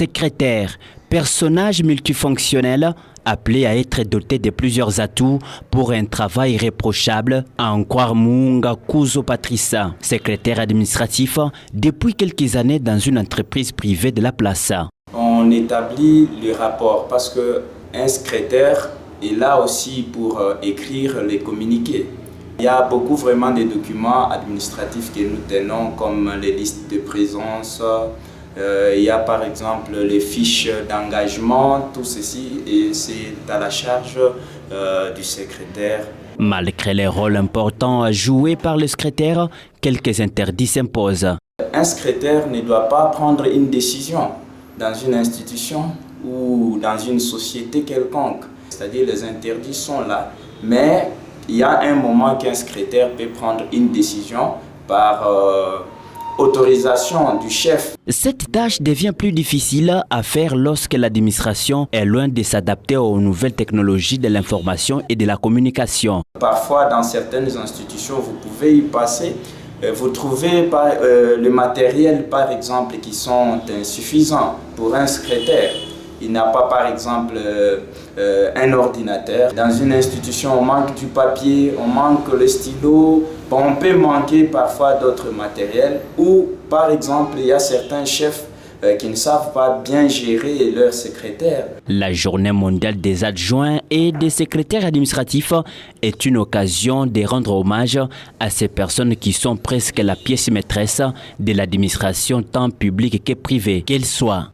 secrétaire, personnage multifonctionnel appelé à être doté de plusieurs atouts pour un travail irréprochable, à en croire Muunga Kuzo Patricia, secrétaire administratif depuis quelques années dans une entreprise privée de la place. On établit le rapport parce qu'un secrétaire est là aussi pour écrire les communiqués. Il y a beaucoup vraiment de documents administratifs que nous tenons comme les listes de présence. Il y a par exemple les fiches d'engagement, tout ceci et c'est à la charge du secrétaire. Malgré les rôles importants joués par le secrétaire, quelques interdits s'imposent. Un secrétaire ne doit pas prendre une décision dans une institution ou dans une société quelconque. C'est-à-dire les interdits sont là, mais il y a un moment qu'un secrétaire peut prendre une décision par autorisation du chef. Cette tâche devient plus difficile à faire lorsque l'administration est loin de s'adapter aux nouvelles technologies de l'information et de la communication. Parfois, dans certaines institutions, vous pouvez y passer. Vous trouvez le matériel, par exemple, qui sont insuffisants pour un secrétaire. Il n'a pas, par exemple, un ordinateur. Dans une institution, on manque du papier, on manque le stylo. Bon, on peut manquer parfois d'autres matériels. Ou, par exemple, il y a certains chefs qui ne savent pas bien gérer leur secrétaire. La journée mondiale des adjoints et des secrétaires administratifs est une occasion de rendre hommage à ces personnes qui sont presque la pièce maîtresse de l'administration tant publique que privée qu'elle soit.